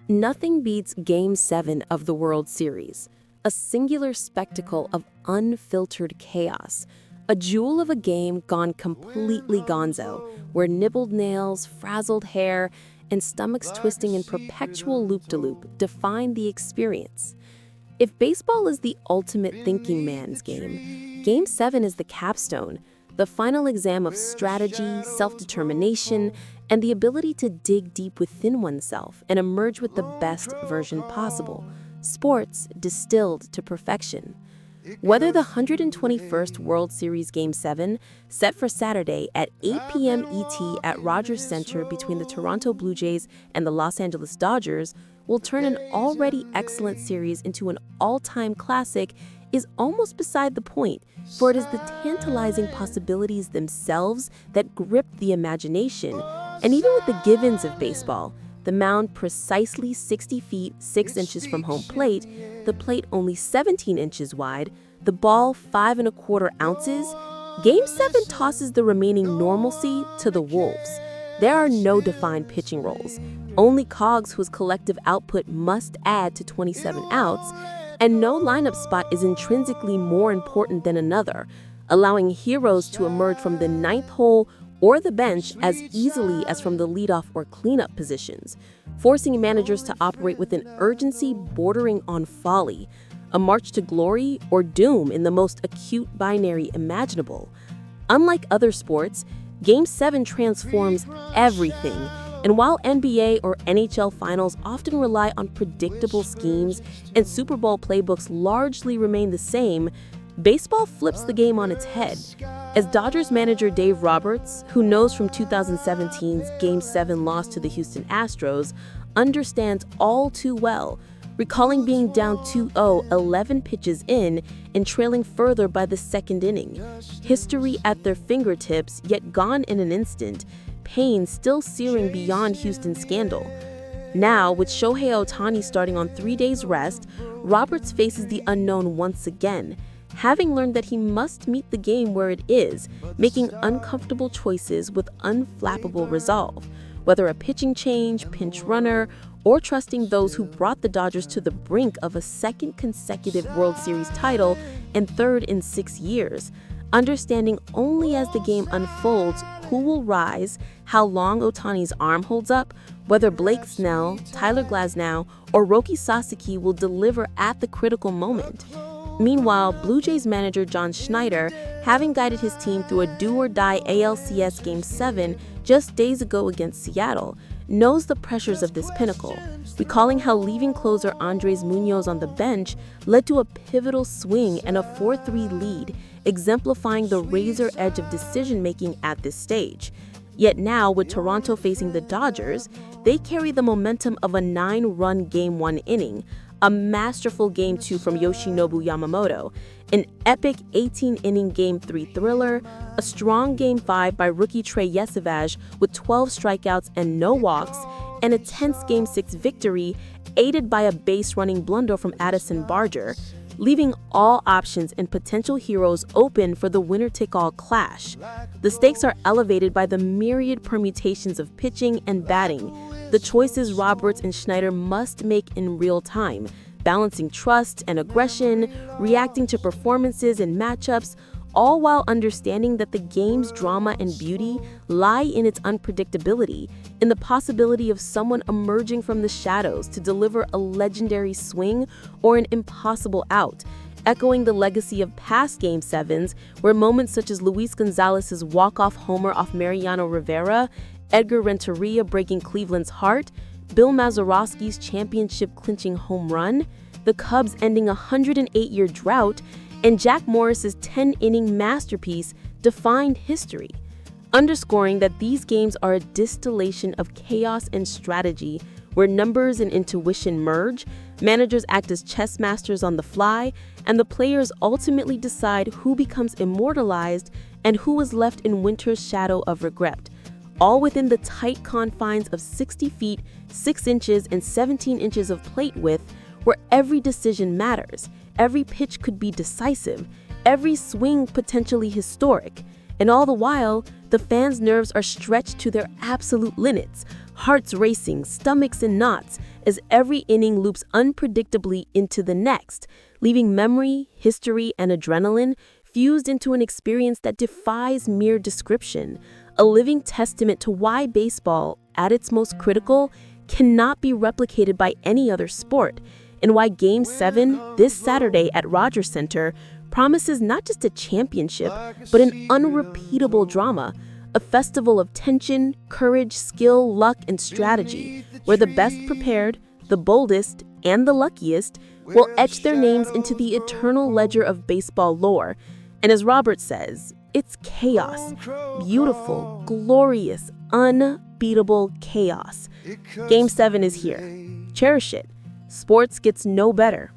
Nothing beats Game 7 of the World Series, a singular spectacle of unfiltered chaos, a jewel of a game gone completely gonzo, where nibbled nails, frazzled hair, and stomachs twisting in perpetual loop-de-loop define the experience. If baseball is the ultimate thinking man's game, Game 7 is the capstone, the final exam of strategy, self-determination, and the ability to dig deep within oneself and emerge with the best version possible. Sports distilled to perfection. Whether the 121st World Series Game 7, set for Saturday at 8 p.m. ET at Rogers Center between the Toronto Blue Jays and the Los Angeles Dodgers, will turn an already excellent series into an all-time classic is almost beside the point, for it is the tantalizing possibilities themselves that grip the imagination. And even with the givens of baseball, the mound precisely 60 feet 6 inches from home plate, the plate only 17 inches wide, the ball 5 1/4 ounces, Game 7 tosses the remaining normalcy to the wolves. There are no defined pitching roles, only cogs whose collective output must add to 27 outs, and no lineup spot is intrinsically more important than another, allowing heroes to emerge from the ninth hole or the bench as easily as from the leadoff or cleanup positions, forcing managers to operate with an urgency bordering on folly, a march to glory or doom in the most acute binary imaginable. Unlike other sports, Game 7 transforms everything, and while NBA or NHL finals often rely on predictable schemes and Super Bowl playbooks largely remain the same, baseball flips the game on its head. As Dodgers manager Dave Roberts, who knows from 2017's Game 7 loss to the Houston Astros, understands all too well, recalling being down 2-0 11 pitches in and trailing further by the second inning. History at their fingertips, yet gone in an instant, pain still searing beyond Houston's scandal. Now, with Shohei Ohtani starting on 3 days rest, Roberts faces the unknown once again, having learned that he must meet the game where it is, making uncomfortable choices with unflappable resolve, whether a pitching change, pinch runner, or trusting those who brought the Dodgers to the brink of a second consecutive World Series title and third in 6 years, understanding only as the game unfolds who will rise, how long Ohtani's arm holds up, whether Blake Snell, Tyler Glasnow, or Roki Sasaki will deliver at the critical moment. Meanwhile, Blue Jays manager John Schneider, having guided his team through a do-or-die ALCS Game 7 just days ago against Seattle, knows the pressures of this pinnacle, recalling how leaving closer Andres Munoz on the bench led to a pivotal swing and a 4-3 lead, exemplifying the razor edge of decision-making at this stage. Yet now, with Toronto facing the Dodgers, they carry the momentum of a 9-run Game 1 inning, a masterful Game 2 from Yoshinobu Yamamoto, an epic 18-inning Game 3 thriller, a strong Game 5 by rookie Trey Yesavage with 12 strikeouts and no walks, and a tense Game 6 victory aided by a base-running blunder from Addison Barger, leaving all options and potential heroes open for the winner-take-all clash. The stakes are elevated by the myriad permutations of pitching and batting, the choices Roberts and Schneider must make in real time, balancing trust and aggression, reacting to performances and matchups, all while understanding that the game's drama and beauty lie in its unpredictability, in the possibility of someone emerging from the shadows to deliver a legendary swing or an impossible out, echoing the legacy of past Game 7s, where moments such as Luis Gonzalez's walk-off homer off Mariano Rivera, Edgar Renteria breaking Cleveland's heart, Bill Mazeroski's championship-clinching home run, the Cubs ending a 108-year drought, and Jack Morris's 10-inning masterpiece defined history, underscoring that these games are a distillation of chaos and strategy, where numbers and intuition merge, managers act as chess masters on the fly, and the players ultimately decide who becomes immortalized and who is left in winter's shadow of regret, all within the tight confines of 60 feet, 6 inches, and 17 inches of plate width, where every decision matters, every pitch could be decisive, every swing potentially historic, And all the while, the fans' nerves are stretched to their absolute limits, hearts racing, stomachs in knots, as every inning loops unpredictably into the next, leaving memory, history, and adrenaline fused into an experience that defies mere description, a living testament to why baseball, at its most critical, cannot be replicated by any other sport, and why Game 7, this Saturday at Rogers Center, promises not just a championship, but an unrepeatable drama, a festival of tension, courage, skill, luck, and strategy, where the best prepared, the boldest, and the luckiest will etch their names into the eternal ledger of baseball lore. And as Robert says, it's chaos. Beautiful, glorious, unbeatable chaos. Game 7 is here. Cherish it. Sports gets no better.